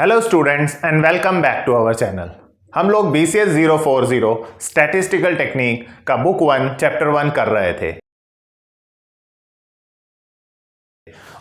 Hello students and welcome back to our channel. हम लोग BCS 040 statistical technique का book 1 chapter 1 कर रहे थे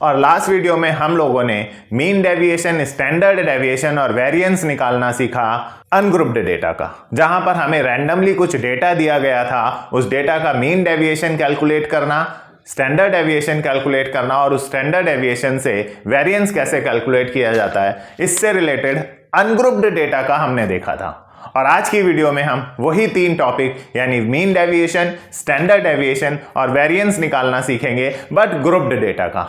और लास्ट वीडियो में हम लोगों ने मीन डेविएशन, स्टैंडर्ड डेविएशन और वेरिएंस निकालना सीखा अनग्रुप्ड डेटा का, जहां पर हमें रैंडमली कुछ डेटा दिया गया था, उस डेटा का मीन डेविएशन कैलकुलेट करना, स्टैंडर्ड डेविएशन कैलकुलेट करना और उस स्टैंडर्ड डेविएशन से वेरिएंस कैसे कैलकुलेट किया जाता है, इससे रिलेटेड अनग्रुप्ड डेटा का हमने देखा था। और आज की वीडियो में हम वही तीन टॉपिक यानी मीन डेविएशन, स्टैंडर्ड डेविएशन और वेरिएंस निकालना सीखेंगे, बट ग्रुप्ड डेटा का।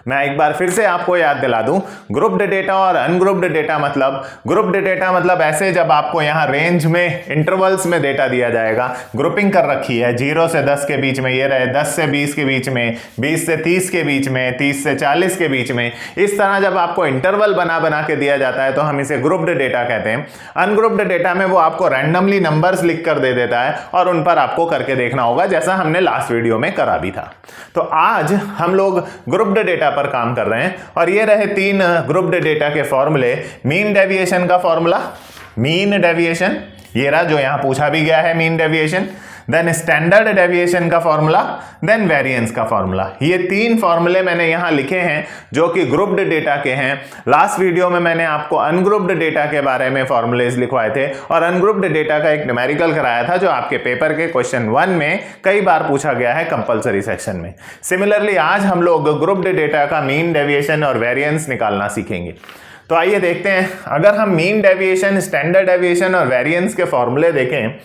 मैं एक बार फिर से आपको याद दिला दूं, ग्रुप्ड डेटा और अनग्रुप्ड डेटा मतलब, ग्रुप्ड डेटा मतलब ऐसे जब आपको यहां रेंज में इंटरवल्स में डेटा दिया जाएगा, ग्रुपिंग कर रखी है 0 से 10 के बीच में, ये रहे 10 से 20 के बीच में, 20 से 30 के बीच में, 30 से 40 के बीच में, इस तरह जब आपको इंटरवल बना बना के दिया जाता है तो हम इसे ग्रुप्ड डेटा कहते हैं। अनग्रुप्ड डेटा में वो आपको रैंडमली नंबर्स लिख कर दे देता है और उन पर आपको करके देखना होगा, जैसा हमने लास्ट वीडियो में करा भी था। तो आज हम लोग ग्रुप्ड डेटा पर काम कर रहे हैं और ये रहे तीन ग्रुप्ड डेटा के फॉर्मूले। मीन डेविएशन का फॉर्मूला, मीन डेविएशन ये रहा जो यहां पूछा भी गया है, mean deviation, then standard deviation का फॉर्मूला, देन वेरिएंस का फॉर्मूला। ये तीन फॉर्मूले मैंने यहां लिखे हैं जो कि ग्रुप्ड डेटा के हैं। लास्ट वीडियो में मैंने आपको अनग्रुप्ड डेटा के बारे में फॉर्मूलेज लिखवाए थे और अनग्रुप्ड डेटा का एक न्यूमेरिकल कराया था जो आपके पेपर के क्वेश्चन 1 में कई बार पूछा गया है कंपलसरी सेक्शन में। सिमिलरली आज हम लोग ग्रुप्ड डेटा का मीन डेविएशन और वेरिएंस निकालना सीखेंगे। तो आइए देखते हैं, अगर हम मीन डेविएशन, स्टैंडर्ड डेविएशन और वेरिएंस के फॉर्मूले देखें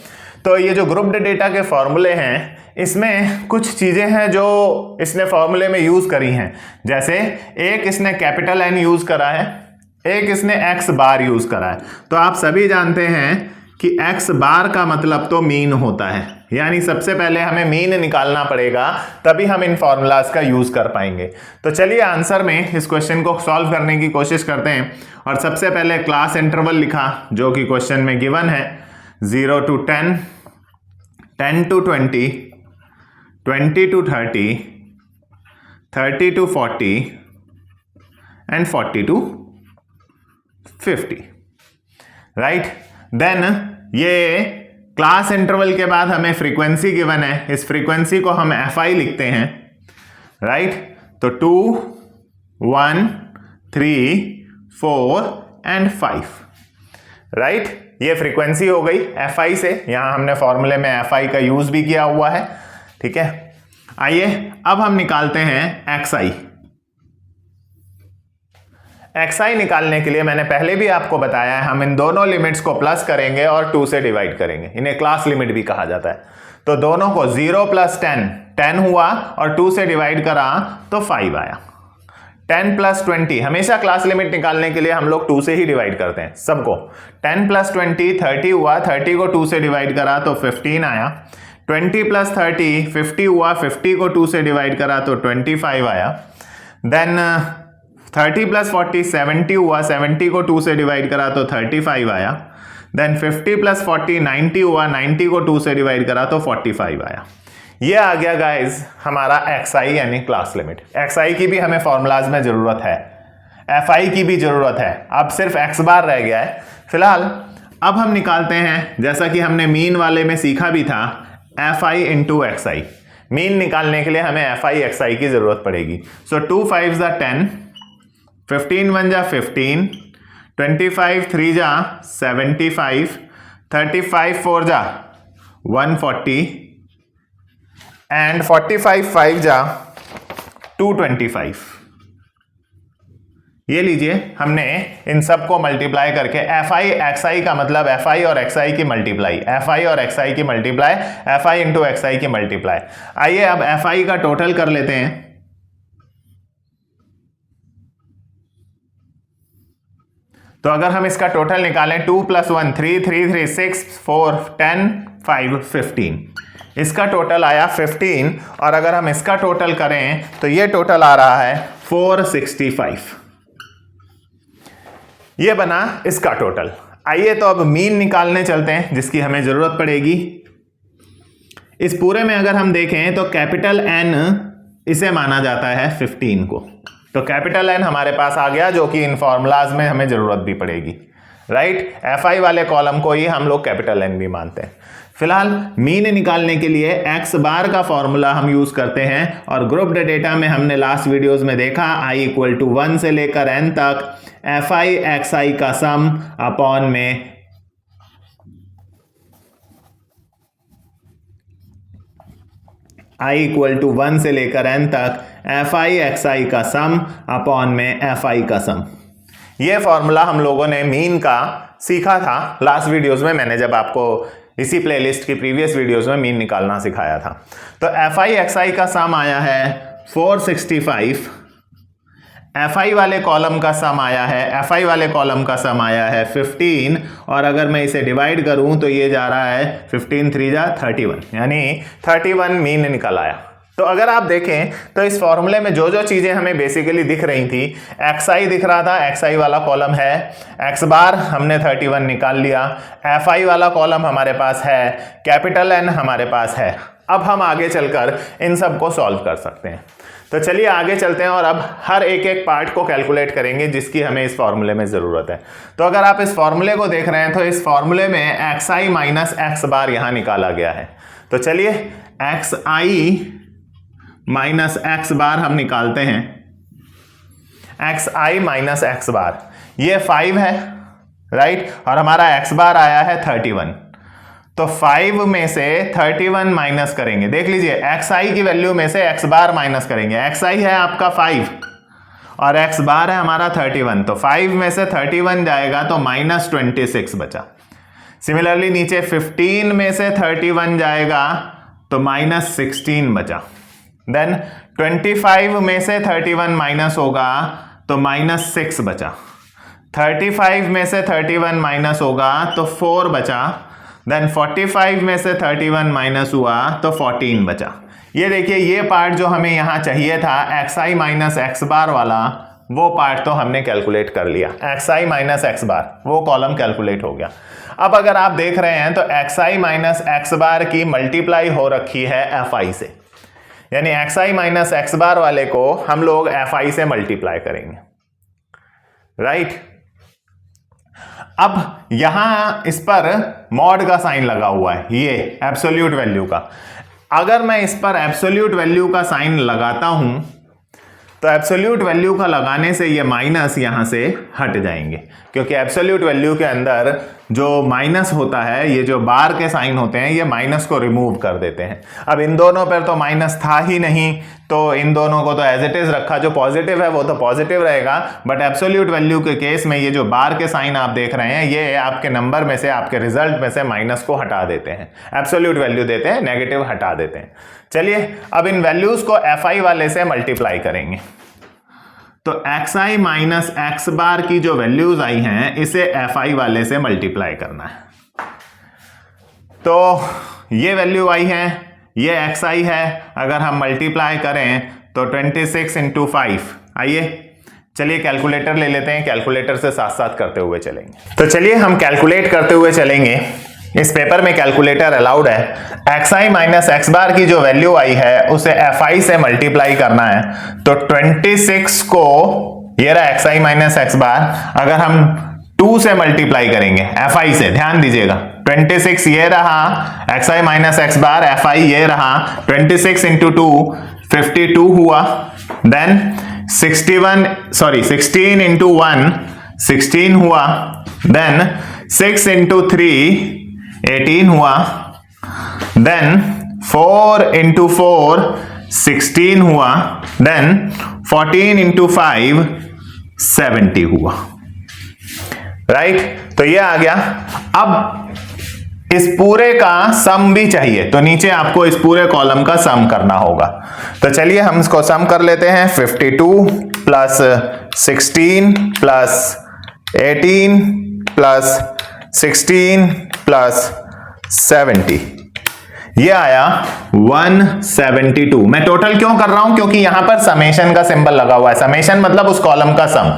तो ये जो ग्रुप्ड डेटा के फॉर्मूले हैं इसमें कुछ चीजें हैं जो इसने फॉर्मूले में यूज करी हैं। जैसे एक इसने कैपिटल N यूज करा है, एक इसने x बार यूज करा है। तो आप सभी जानते हैं कि x बार का मतलब तो मीन होता है, यानी सबसे पहले हमें मीन निकालना पड़ेगा, तभी हम इन फॉर्मूलाज का यूज कर पाएंगे। तो चलिए आंसर में इस क्वेश्चन को सॉल्व करने की कोशिश करते हैं। और सबसे पहले क्लास इंटरवल लिखा जो कि क्वेश्चन में गिवन है, 0 to 10, 10 to 20, 20 to 30, 30 to 40 and 40 to 50, right. Then ये क्लास इंटरवल के बाद हमें फ्रीक्वेंसी गिवन है, इस फ्रीक्वेंसी को हम FI लिखते हैं, राइट। तो 2, 1, 3, 4 and 5, राइट। ये फ्रीक्वेंसी हो गई FI से, यहां हमने फॉर्मूले में FI का यूज भी किया हुआ है, ठीक है। आइए अब हम निकालते हैं XI। XI निकालने के लिए मैंने पहले भी आपको बताया है, हम इन दोनों लिमिट्स को प्लस करेंगे और 2 से डिवाइड करेंगे, इन्हें क्लास लिमिट भी कहा जाता है। तो दोनों को 0 + 10, 10 हुआ और 2 से डिवाइड करा तो 5 आया। 10 + 20, हमेशा क्लास लिमिट निकालने के लिए हम लोग 2 से ही डिवाइड करते हैं सबको। 10 + 20 30 हुआ, 30 को 2 से डिवाइड करा तो 15 आया। 20 + 30 50 हुआ, 50 को 2 से डिवाइड करा तो 25 आया। देन 30 + 40 70 हुआ, 70 को 2 से डिवाइड करा तो 35 आया। देन 50 + 40 90 हुआ, 90 को 2 से डिवाइड करा तो 45 आया। ये आ गया गाइज हमारा XI यानी क्लास लिमिट। XI की भी हमें फॉर्मूलाज में जरूरत है, FI की भी जरूरत है, अब सिर्फ x बार रह गया है फिलहाल। अब हम निकालते हैं, जैसा कि हमने मीन वाले में सीखा भी था, FI × XI। मीन निकालने के लिए हमें FI XI की जरूरत पड़ेगी। सो 2 5 = 10, 15 1 = 15, 25 3 = 75, 35 4 = 140 एंड 45 5 = 225। ये लीजिए, हमने इन सब को मल्टीप्लाई करके FI XI का मतलब FI और XI की मल्टीप्लाई, FI और XI की मल्टीप्लाई, FI × XI की मल्टीप्लाई। आइए अब FI का टोटल कर लेते हैं। तो अगर हम इसका टोटल निकालें, 2 + 1 3, 3 3 6 4 10 5 15, इसका टोटल आया 15। और अगर हम इसका टोटल करें तो ये टोटल आ रहा है 465। ये बना इसका टोटल। आइए तो अब मीन निकालने चलते हैं जिसकी हमें जरूरत पड़ेगी। इस पूरे में अगर हम देखें तो कैपिटल N इसे माना जाता है 15 को, तो कैपिटल N हमारे पास आ गया, जो कि इन फॉर्मूलाज में हमें जरूरत भी पड़ेगी, राइट। FI वाले कॉलम को ही हम लोग कैपिटल N भी मानते हैं। फिलहाल मीन निकालने के लिए x बार का फॉर्मूला हम यूज करते हैं, और ग्रुप्ड डेटा में हमने लास्ट वीडियोस में देखा i इक्वल टू 1 से लेकर n तक FI XI का सम अपॉन में i इक्वल टू 1 से लेकर n तक FI XI का सम अपॉन में FI का सम। ये फॉर्मूला हम लोगों ने मीन का सीखा था लास्ट वीडियोस में। मैंने जब आपको इसी प्लेलिस्ट की प्रीवियस वीडियोस में मीन निकालना सिखाया था। तो FI XI का सम आया है 465, FI वाले कॉलम का सम आया है, FI वाले कॉलम का सम आया है 15, और अगर मैं इसे डिवाइड करूं तो ये जा रहा है 15 3 जा 31, यानी 31 मीन निकल आया। तो अगर आप देखें तो इस फॉर्मूले में जो जो चीजें हमें बेसिकली दिख रही थी, XI दिख रहा था, XI वाला कॉलम है, X बार हमने 31 निकाल लिया, FI वाला कॉलम हमारे पास है, कैपिटल N हमारे पास है। अब हम आगे चलकर इन सब को सॉल्व कर सकते हैं। तो चलिए आगे चलते हैं और अब हर एक एक पार्ट को कैलकुलेट करेंगे जिसकी हमें इस फॉर्मूले में ज़रूरत है। तो अगर आप इस फॉर्मूले को देख रहे हैं तो इस फॉर्मूले में XI माइनस X बार यहाँ निकाला गया है। तो चलिए XI माइनस X बार हम निकालते हैं। XI माइनस X बार ये 5 है, राइट, और हमारा X बार आया है 31। तो 5 में से 31 माइनस करेंगे। देख लीजिए XI की वैल्यू में से X बार माइनस करेंगे। XI है आपका 5 और X बार है हमारा 31, तो 5 में से 31 जाएगा तो माइनस 26 बचा। सिमिलरली नीचे 15 में से 31 जाएगा तो माइनस 16 बचा। देन 25 में से 31 माइनस होगा तो माइनस 6 बचा। 35 में से 31 माइनस होगा तो 4 बचा। देन 45 में से 31 माइनस हुआ तो 14 बचा। ये देखिए ये पार्ट जो हमें यहाँ चाहिए था XI माइनस X बार वाला, वो पार्ट तो हमने कैलकुलेट कर लिया। XI माइनस X बार वो कॉलम कैलकुलेट हो गया। अब अगर आप देख रहे हैं तो XI माइनस X बार की मल्टीप्लाई हो रखी है FI से, यानी XI माइनस X बार वाले को हम लोग FI से मल्टीप्लाई करेंगे, राइट। अब यहां इस पर मॉड का साइन लगा हुआ है, ये एब्सोल्यूट वैल्यू का। अगर मैं इस पर एब्सोल्यूट वैल्यू का साइन लगाता हूं तो एब्सोल्यूट वैल्यू का लगाने से ये माइनस यहां से हट जाएंगे, क्योंकि एब्सोल्यूट वैल्यू के अंदर जो माइनस होता है, ये जो बार के साइन होते हैं, ये माइनस को रिमूव कर देते हैं। अब इन दोनों पर तो माइनस था ही नहीं, तो इन दोनों को तो एज इट इज रखा। जो पॉजिटिव है वो तो पॉजिटिव रहेगा, बट एब्सोल्यूट वैल्यू के केस में ये जो बार के साइन आप देख रहे हैं, ये आपके नंबर में से, आपके रिजल्ट में से माइनस को हटा देते हैं, एब्सोल्यूट वैल्यू देते हैं, नेगेटिव हटा देते हैं। चलिए अब इन वैल्यूज को FI वाले से मल्टीप्लाई करेंगे। तो XI माइनस X बार की जो वैल्यूज आई हैं, इसे FI वाले से मल्टीप्लाई करना है। तो ये वैल्यू आई है, ये XI है, अगर हम मल्टीप्लाई करें तो 26 इंटू 5। आइए चलिए कैलकुलेटर ले लेते हैं, कैलकुलेटर से साथ साथ करते हुए चलेंगे। तो चलिए हम कैलकुलेट करते हुए चलेंगे। इस पेपर में कैलकुलेटर अलाउड है। XI माइनस X बार की जो वैल्यू आई है उसे FI से मल्टीप्लाई करना है। तो 26 को, ये रहा XI माइनस X बार, अगर हम 2 से मल्टीप्लाई करेंगे FI से, ध्यान दीजिएगा, 26 ये रहा, XI माइनस X बार FI ये रहा, 26 इंटू 2 52 हुआ। देन 16 इंटू 1 16 हुआ। देन 6 इंटू 3 18 हुआ। देन 4 इंटू 4 16 हुआ। देन 14 इंटू 5 70 हुआ, राइट। तो ये आ गया। अब इस पूरे का सम भी चाहिए, तो नीचे आपको इस पूरे कॉलम का सम करना होगा। तो चलिए हम इसको सम कर लेते हैं। 52 प्लस 16 प्लस 18 प्लस 16 प्लस 70, ये आया 172। मैं टोटल क्यों कर रहा हूं, क्योंकि यहां पर समेशन का सिंबल लगा हुआ है। समेशन मतलब उस कॉलम का सम।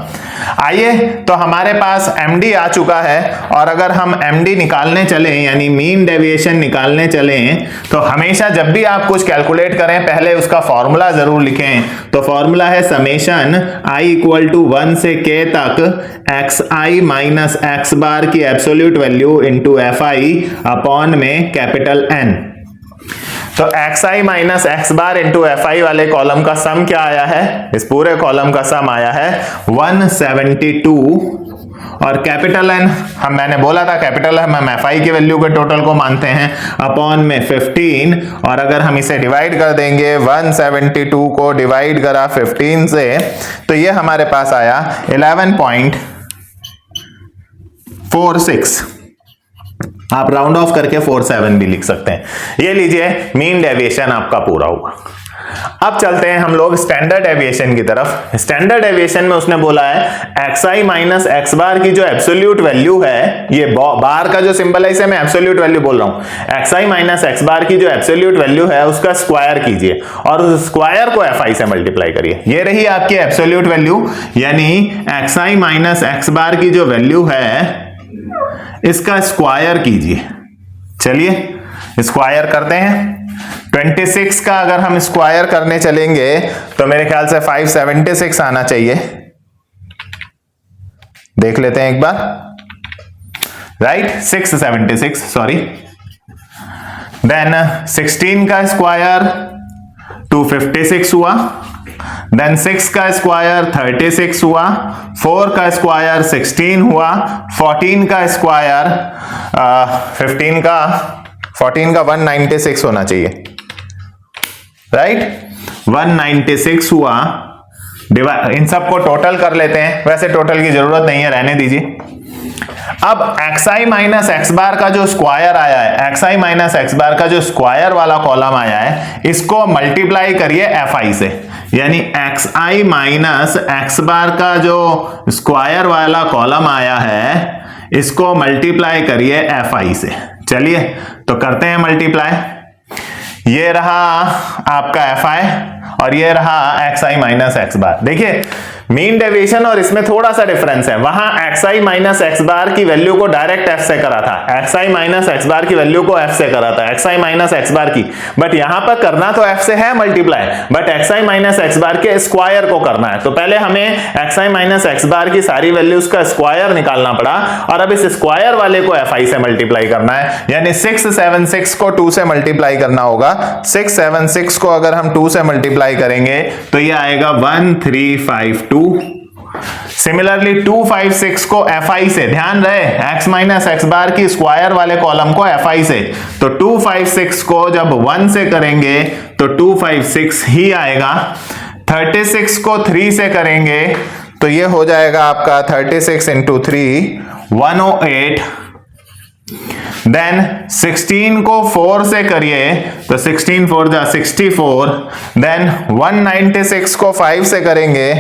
आइए, तो हमारे पास MD आ चुका है, और अगर हम MD निकालने चलें, यानी मीन डेविएशन निकालने चलें, तो हमेशा जब भी आप कुछ कैलकुलेट करें पहले उसका फॉर्मूला जरूर लिखें। तो फॉर्मूला है समेशन i इक्वल टू 1 से k तक xi माइनस x बार की absolute value into fi upon में कैपिटल N। तो xi minus x bar into fi वाले कॉलम का सम क्या आया है, इस पूरे कॉलम का सम आया है 172, और कैपिटल N मैंने बोला था कैपिटल हम fi की वैल्यू के टोटल को मानते हैं, अपॉन में 15, और अगर हम इसे डिवाइड कर देंगे 172 को डिवाइड करा 15 से, तो ये हमारे पास आया 11.46। आप राउंड ऑफ करके 47 भी लिख सकते हैं। ये लीजिए, मीन डेविएशन आपका पूरा हुआ। अब चलते हैं हम लोग स्टैंडर्ड डेविएशन की तरफ। स्टैंडर्ड डेविएशन में उसने बोला है xi माइनस x बार की जो एब्सोल्यूट वैल्यू है, ये बार का जो सिंबल है इसे मैं एब्सोल्यूट वैल्यू बोल रहा हूं, xi माइनस x बार की जो एब्सोल्यूट वैल्यू है उसका स्क्वायर कीजिए, और उस स्क्वायर को fi से मल्टीप्लाई करिए। ये रही आपकी एब्सोल्यूट वैल्यू, यानी xi माइनस x बार की जो वैल्यू है इसका स्क्वायर कीजिए। चलिए स्क्वायर करते हैं। 26 का अगर हम स्क्वायर करने चलेंगे तो मेरे ख्याल से 576 आना चाहिए। देख लेते हैं एक बार, राइट, 676 सॉरी। देन 16 का स्क्वायर 256 हुआ, देन 6 का स्क्वायर 36 हुआ, 4 का स्क्वायर 16 हुआ, 14 का स्क्वायर 14 का 196 होना चाहिए, राइट, 196 हुआ। इन सबको टोटल कर लेते हैं, वैसे टोटल की जरूरत नहीं है, रहने दीजिए। अब xi माइनस x बार का जो स्क्वायर आया है, xi माइनस x बार का जो स्क्वायर वाला कॉलम आया है, इसको मल्टीप्लाई करिए fi से, यानी xi माइनस x बार का जो स्क्वायर वाला कॉलम आया है इसको मल्टीप्लाई करिए fi से। चलिए तो करते हैं मल्टीप्लाई। ये रहा आपका fi और ये रहा xi माइनस x बार। देखिए मीन डेविएशन और इसमें थोड़ा सा डिफरेंस है। वहां xi माइनस x बार की वैल्यू को डायरेक्ट f से करा था, xi माइनस x बार की वैल्यू को f से करा था, xi माइनस x बार की, बट यहां पर करना तो f से है multiply, but xi minus x बार के स्क्वायर को करना है। तो पहले हमें xi माइनस x बार की सारी वैल्यूज का स्क्वायर निकालना पड़ा, और अब इस स्क्वायर वाले को fi से मल्टीप्लाई करना है, यानी 676 को 2 से मल्टीप्लाई करना होगा। 676 को अगर हम 2 से मल्टीप्लाई करेंगे तो ये आएगा 1352। सिमिलरली 256 को fi से, ध्यान रहे x माइनस x बार की स्क्वायर वाले कॉलम को fi से, तो 256 को जब 1 से करेंगे तो 256 ही आएगा। 36 को 3 से करेंगे तो ये हो जाएगा आपका 36 इंटू 3 108। देन 16 को 4 से करिए तो 16 4 जा 64। देन 196 को 5 से करेंगे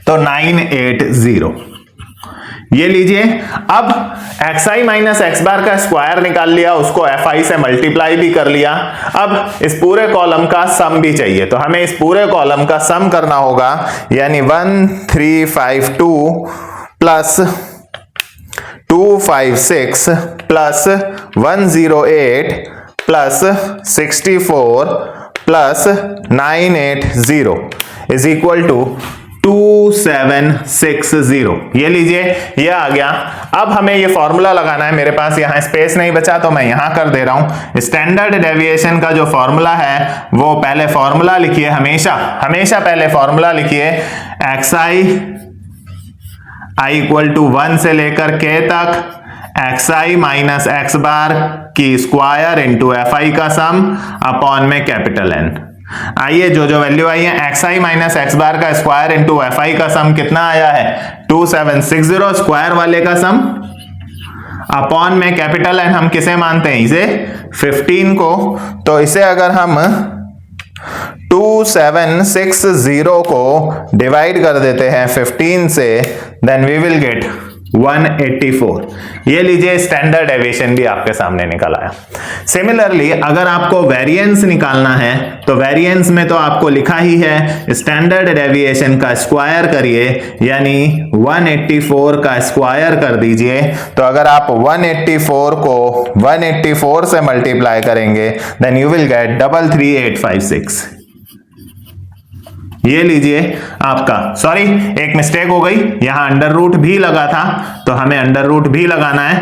तो 980। ये लीजिए, अब xi माइनस x बार का स्क्वायर निकाल लिया, उसको fi से मल्टीप्लाई भी कर लिया। अब इस पूरे कॉलम का सम भी चाहिए, तो हमें इस पूरे कॉलम का सम करना होगा, यानी 1352 plus 256 plus 108 plus 64 plus 980 is equal to 2760। ये लीजिए, ये आ गया। अब हमें ये फॉर्मूला लगाना है, मेरे पास यहां स्पेस नहीं बचा तो मैं यहां कर दे रहा हूं। स्टैंडर्ड डेविएशन का जो फॉर्मूला है वो पहले फॉर्मूला लिखिए, हमेशा पहले फॉर्मूला लिखिए, xi i इक्वल टू 1 से लेकर k तक xi माइनस x बार की स्क्वायर इंटू fi का सम अपॉन में कैपिटल N। आइए जो वैल्यू आई है, xi माइनस x बार का स्क्वायर इंटू fi का सम कितना आया है 2760, स्क्वायर वाले का सम अपॉन में कैपिटल N हम किसे मानते हैं, इसे 15 को। तो इसे अगर हम 2760 को डिवाइड कर देते हैं 15 से, देन वी विल गेट 184। ये लीजिए स्टैंडर्ड डेविएशन भी आपके सामने निकल आया। सिमिलरली अगर आपको वेरिएंस निकालना है तो वेरिएंस में तो आपको लिखा ही है स्टैंडर्ड डेविएशन का स्क्वायर करिए, यानी 184 का स्क्वायर कर दीजिए। तो अगर आप 184 को 184 से मल्टीप्लाई करेंगे देन यू विल गेट 33856। ये लीजिए आपका, सॉरी एक मिस्टेक हो गई, यहां अंडर रूट भी लगा था तो हमें अंडर रूट भी लगाना है,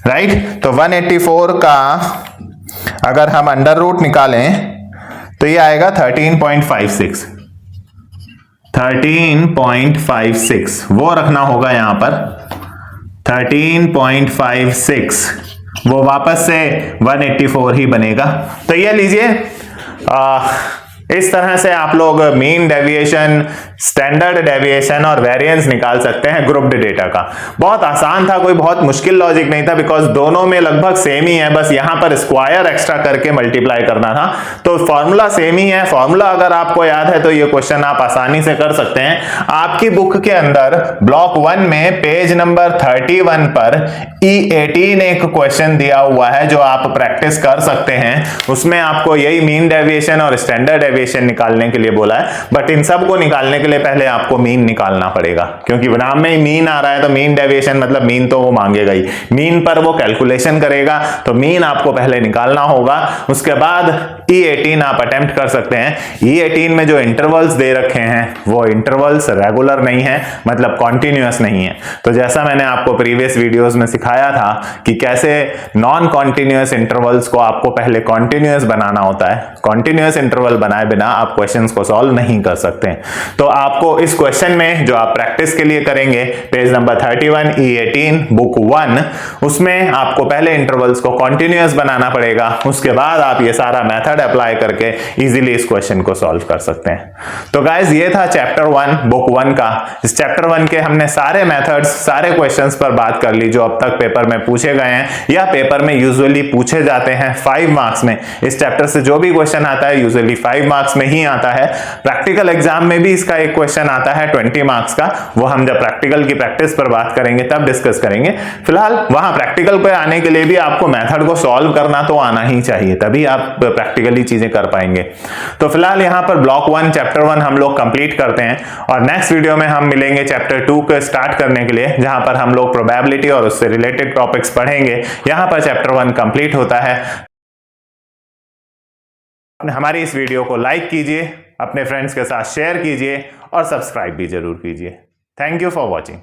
राइट। तो 184 का अगर हम अंडर रूट निकालें तो ये आएगा 13.56। 13.56 वो रखना होगा यहां पर, 13.56 वो वापस से 184 ही बनेगा। तो ये लीजिए इस तरह से आप लोग मीन डेविएशन, स्टैंडर्ड डेविएशन और वेरिएंस निकाल सकते हैं ग्रुप्ड डेटा का। बहुत आसान था, कोई बहुत मुश्किल लॉजिक नहीं था, बिकॉज दोनों में लगभग सेम ही है, बस यहां पर स्क्वायर एक्स्ट्रा करके मल्टीप्लाई करना था। तो फॉर्मूला सेम ही है। फॉर्मूला अगर आपको याद है तो ये क्वेश्चन आप आसानी से कर सकते हैं। आपकी बुक के अंदर ब्लॉक 1 में पेज नंबर 31 पर E18 एक क्वेश्चन दिया हुआ है जो आप प्रैक्टिस कर सकते हैं। उसमें आपको यही मीन डेविएशन और स्टैंडर्ड डेविएशन निकालने के लिए बोला है, बट इन सब को निकालने के लिए पहले आपको मीन निकालना पड़ेगा, क्योंकि नाम में ही मीन आ रहा है तो मीन डेविएशन मतलब मीन तो वो मांगेगा ही, मीन पर वो कैलकुलेशन करेगा। तो मीन आपको पहले निकालना होगा, उसके बाद E18 आप अटेम्प्ट कर सकते हैं। E18 में जो इंटरवल्स दे रखे हैं वो इंटरवल्स रेगुलर नहीं है, मतलब कॉन्टिन्यूअस नहीं है। तो जैसा मैंने आपको प्रीवियस वीडियोस में सिखाया था कि कैसे नॉन कॉन्टिन्यूअस इंटरवल्स को आपको पहले कॉन्टिन्यूअस बनाना होता है, कॉन्टिन्यूअस इंटरवल बनाए बिना आप क्वेश्चंस को सॉल्व नहीं कर सकते। तो आपको इस क्वेश्चन में जो आप प्रैक्टिस के लिए करेंगे पेज नंबर 31 E18 बुक 1, उसमें आपको पहले इंटरवल्स को कॉन्टिन्यूअस बनाना पड़ेगा, उसके बाद आप ये सारा मेथड अप्लाई करके इजीली इस क्वेश्चन को सॉल्व कर सकते हैं। तो गाइस ये था चैप्टर 1 बुक 1 का। इस चैप्टर 1 के हमने सारे मेथड्स, सारे क्वेश्चंस पर बात कर ली जो अब तक पेपर में पूछे गए हैं या पेपर में यूजुअली पूछे जाते हैं 5 मार्क्स में। इस चैप्टर से जो भी क्वेश्चन आता है यूजुअली 5 मार्क्स में ही आता है। प्रैक्टिकल एग्जाम में भी इसका एक क्वेश्चन आता है 20 मार्क्स का, वो हम जब प्रैक्टिकल की प्रैक्टिस पर बात करेंगे तब डिस्कस करेंगे। फिलहाल वहां प्रैक्टिकल पे आने के लिए भी आपको मेथड को सॉल्व करना तो आना ही चाहिए, तभी आप प्रैक्टिकली चीजें कर पाएंगे। तो फिलहाल यहां पर ब्लॉक 1 चैप्टर 1 हम लोग कंप्लीट करते हैं और नेक्स्ट वीडियो में हम मिलेंगे चैप्टर 2 को स्टार्ट करने के लिए, जहां पर हम लोग प्रोबेबिलिटी और उससे रिलेटेड टॉपिक्स पढ़ेंगे। यहां पर चैप्टर 1 कंप्लीट होता है। हमारी इस वीडियो को लाइक कीजिए, अपने फ्रेंड्स के साथ शेयर कीजिए और सब्सक्राइब भी जरूर कीजिए। Thank you for watching.